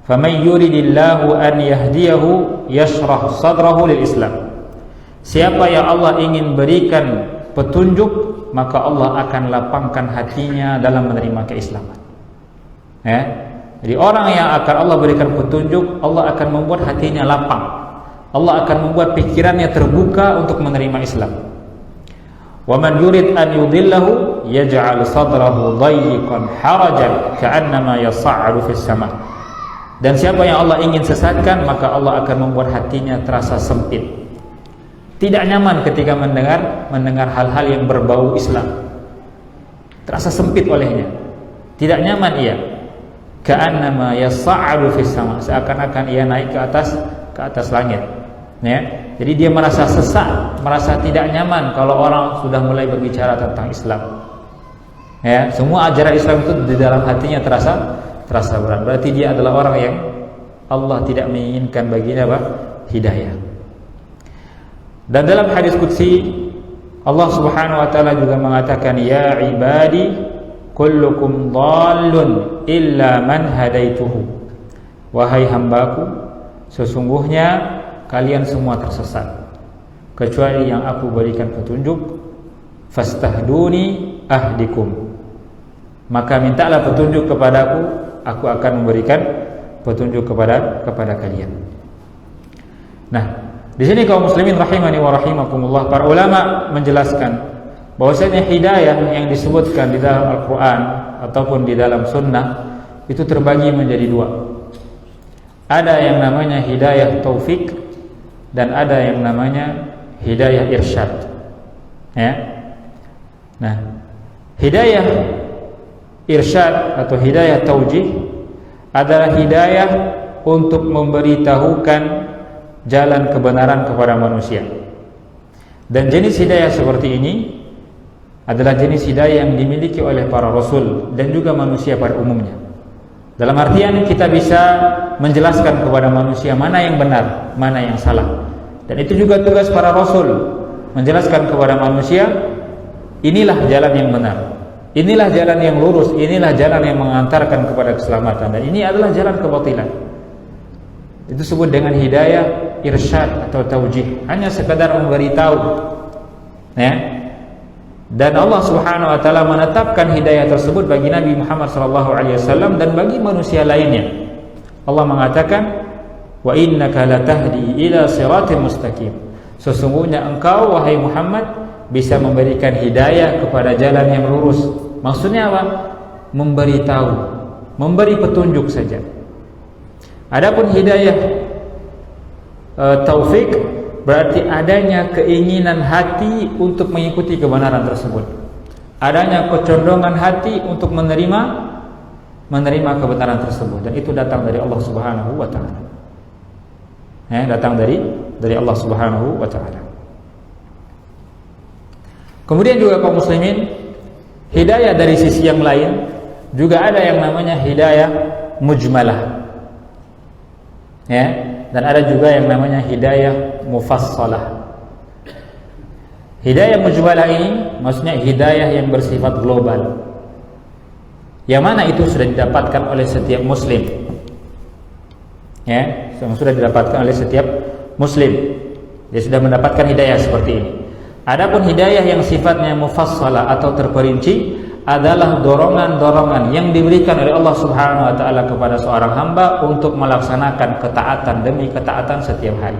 faman yuridillahu an yahdiyahu yashrah sadrahu lil Islam. Siapa yang Allah ingin berikan petunjuk, maka Allah akan lapangkan hatinya dalam menerima keislaman. Ya. Jadi orang yang akan Allah berikan petunjuk, Allah akan membuat hatinya lapang. Allah akan membuat pikirannya terbuka untuk menerima Islam. Wa man yurid an yudillahu yaj'al sadrahu dayyiqan harajan ka'annama yas'adu fis sama'. Dan siapa yang Allah ingin sesatkan, maka Allah akan membuat hatinya terasa sempit, tidak nyaman ketika mendengar hal-hal yang berbau Islam, terasa sempit olehnya, tidak nyaman ia. Ka'annama yas'adu fis sama', seakan-akan ia naik ke atas langit. Ya, jadi dia merasa sesak, merasa tidak nyaman kalau orang sudah mulai berbicara tentang Islam. Ya, semua ajaran Islam itu di dalam hatinya terasa berat. Berarti dia adalah orang yang Allah tidak menginginkan baginya hidayah. Dan dalam hadis qudsi Allah Subhanahu wa taala juga mengatakan, ya ibadi kullukum dhallun illa man hadaituhu. Wahai hambaku, sesungguhnya kalian semua tersesat kecuali yang aku berikan petunjuk. Fastahduni ahdikum, maka mintalah petunjuk kepadaku, aku akan memberikan petunjuk kepada kalian. Nah, di sini kaum muslimin rahimani wa rahimakumullah, para ulama menjelaskan bahwasanya hidayah yang disebutkan di dalam Al-Qur'an ataupun di dalam sunnah itu terbagi menjadi dua. Ada yang namanya hidayah taufik dan ada yang namanya hidayah irsyad. Ya. Nah, hidayah irsyad atau hidayah taujih adalah hidayah untuk memberitahukan jalan kebenaran kepada manusia. Dan jenis hidayah seperti ini adalah jenis hidayah yang dimiliki oleh para rasul dan juga manusia pada umumnya. Dalam artian kita bisa menjelaskan kepada manusia mana yang benar, mana yang salah. Dan itu juga tugas para rasul, menjelaskan kepada manusia inilah jalan yang benar, inilah jalan yang lurus, inilah jalan yang mengantarkan kepada keselamatan, dan ini adalah jalan kebatilan. Itu disebut dengan hidayah irsyad atau taujih, hanya sekadar memberitahu. Ya. Dan Allah Subhanahu wa taala menetapkan hidayah tersebut bagi Nabi Muhammad SAW dan bagi manusia lainnya. Allah mengatakan, wa innaka latahdi ila siratin mustaqim. Sesungguhnya engkau wahai Muhammad bisa memberikan hidayah kepada jalan yang lurus. Maksudnya apa? Memberitahu, memberi petunjuk saja. Adapun hidayah taufik berarti adanya keinginan hati untuk mengikuti kebenaran tersebut, adanya kecondongan hati untuk menerima kebenaran tersebut, dan itu datang dari Allah Subhanahu wa taala. Datang dari Allah Subhanahu wa taala. Kemudian juga kaum muslimin, hidayah dari sisi yang lain juga ada yang namanya hidayah mujmalah. Dan ada juga yang namanya hidayah mufassalah. Hidayah mujmalah ini maksudnya hidayah yang bersifat global, yang mana itu sudah didapatkan oleh setiap muslim. Sudah didapatkan oleh setiap muslim. Dia sudah mendapatkan hidayah seperti ini. Adapun hidayah yang sifatnya mufassalah atau terperinci adalah dorongan-dorongan yang diberikan oleh Allah Subhanahu wa taala kepada seorang hamba untuk melaksanakan ketaatan demi ketaatan setiap hari.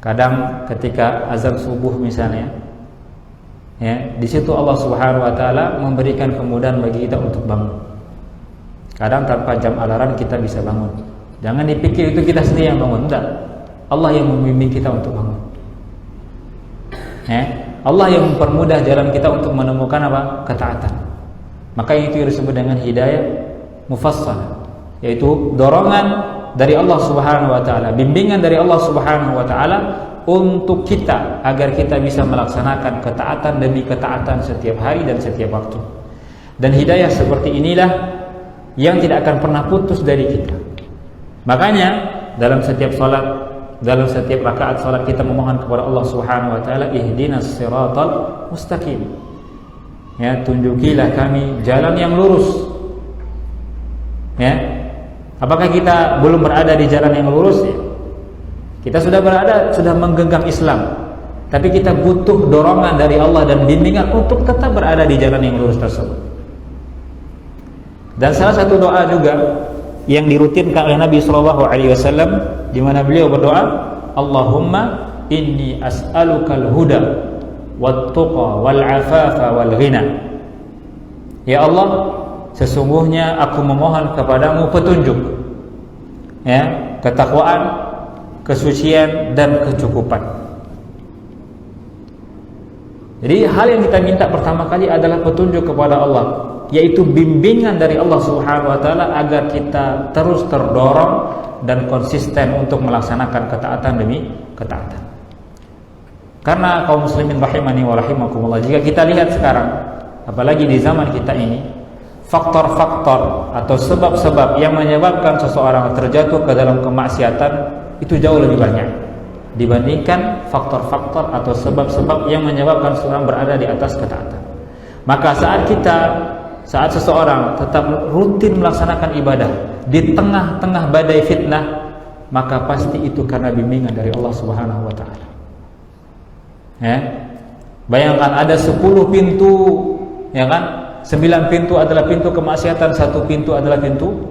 Kadang ketika azan subuh misalnya, di situ Allah Subhanahu wa taala memberikan kemudahan bagi kita untuk bangun. Kadang tanpa jam alarm kita bisa bangun. Jangan dipikir itu kita sendiri yang bangun, enggak. Allah yang membimbing kita untuk bangun. Allah yang mempermudah jalan kita untuk menemukan ketaatan. Maka itu disebut dengan hidayah mufassalah, yaitu dorongan dari Allah Subhanahu wa taala, bimbingan dari Allah Subhanahu wa taala untuk kita agar kita bisa melaksanakan ketaatan demi ketaatan setiap hari dan setiap waktu. Dan hidayah seperti inilah yang tidak akan pernah putus dari kita. Makanya dalam setiap salat, dalam setiap rakaat salat kita memohon kepada Allah Subhanahu wa taala, ihdinas siratal mustaqim. Tunjukilah kami jalan yang lurus. Ya. Apakah kita belum berada di jalan yang lurus? Ya. Kita sudah menggenggam Islam. Tapi kita butuh dorongan dari Allah dan bimbingan untuk tetap berada di jalan yang lurus tersebut. Dan salah satu doa juga yang dirutinkan oleh Nabi SAW, di mana beliau berdoa, Allahumma inni as'alukal huda wat tuqa wal afafa wal ghina. Ya Allah, sesungguhnya aku memohon kepadamu petunjuk, ya, ketakwaan, kesucian dan kecukupan. Jadi hal yang kita minta pertama kali adalah petunjuk kepada Allah, yaitu bimbingan dari Allah Subhanahu wa taala agar kita terus terdorong dan konsisten untuk melaksanakan ketaatan demi ketaatan. Karena kaum muslimin rahimani wa rahimakumullah, jika kita lihat sekarang, apalagi di zaman kita ini, faktor-faktor atau sebab-sebab yang menyebabkan seseorang terjatuh ke dalam kemaksiatan itu jauh lebih banyak dibandingkan faktor-faktor atau sebab-sebab yang menyebabkan seseorang berada di atas ketaatan. Maka saat seseorang tetap rutin melaksanakan ibadah di tengah-tengah badai fitnah, maka pasti itu karena bimbingan dari Allah Subhanahu wa taala. Ya. Bayangkan ada 10 pintu, ya kan? 9 pintu adalah pintu kemaksiatan, 1 pintu adalah pintu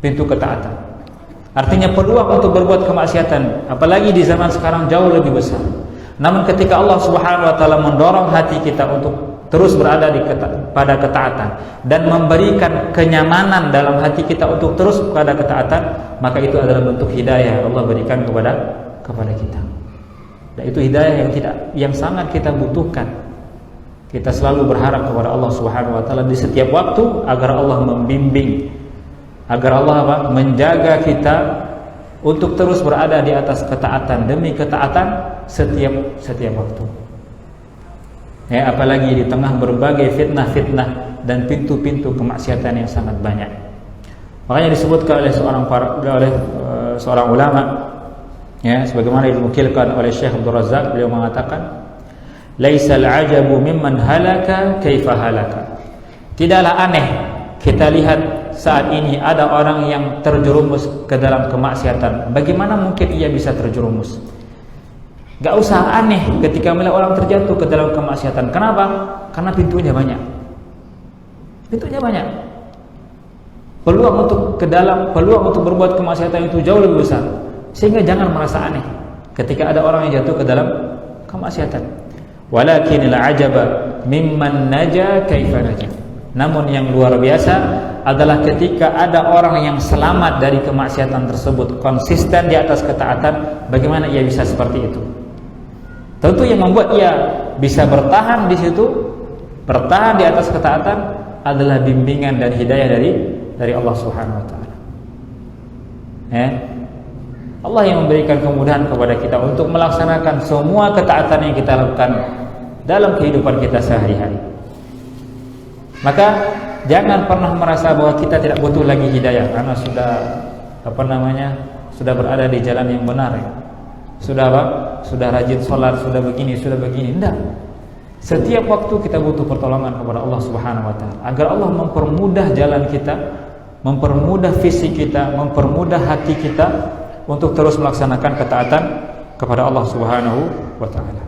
ketaatan. Artinya peluang untuk berbuat kemaksiatan, apalagi di zaman sekarang, jauh lebih besar. Namun ketika Allah Subhanahu wa taala mendorong hati kita untuk terus berada pada ketaatan dan memberikan kenyamanan dalam hati kita untuk terus pada ketaatan, maka itu adalah bentuk hidayah Allah berikan kepada kita. Dan itu hidayah yang sangat kita butuhkan. Kita selalu berharap kepada Allah Subhanahu wa taala di setiap waktu agar Allah membimbing, agar Allah menjaga kita untuk terus berada di atas ketaatan demi ketaatan setiap waktu. Ya, apalagi di tengah berbagai fitnah-fitnah dan pintu-pintu kemaksiatan yang sangat banyak. Makanya disebutkan oleh seorang ulama, ya, sebagaimana dinukilkan oleh Syekh Abdul Razak, beliau mengatakan, "Laisal ajabu mimman halaka kaifa halaka." Tidaklah aneh kita lihat saat ini ada orang yang terjerumus ke dalam kemaksiatan. Bagaimana mungkin ia bisa terjerumus? Gak usah aneh ketika melihat orang terjatuh ke dalam kemaksiatan. Kenapa? Karena pintunya banyak. Pintunya banyak. Peluang untuk berbuat kemaksiatan itu jauh lebih besar. Sehingga jangan merasa aneh ketika ada orang yang jatuh ke dalam kemaksiatan. Walakinil ajaba mimman naja kaifa naja. Namun yang luar biasa adalah ketika ada orang yang selamat dari kemaksiatan tersebut, konsisten di atas ketaatan, bagaimana ia bisa seperti itu? Tentu yang membuat ia bisa bertahan di situ, bertahan di atas ketaatan, adalah bimbingan dan hidayah dari Allah Subhanahu wa taala. Allah yang memberikan kemudahan kepada kita untuk melaksanakan semua ketaatan yang kita lakukan dalam kehidupan kita sehari-hari. Maka jangan pernah merasa bahwa kita tidak butuh lagi hidayah karena sudah berada di jalan yang benar, ya. Sudah rajin sholat, sudah begini. Tidak. Setiap waktu kita butuh pertolongan kepada Allah Subhanahu wa taala agar Allah mempermudah jalan kita, mempermudah fisik kita, mempermudah hati kita untuk terus melaksanakan ketaatan kepada Allah Subhanahu wa taala.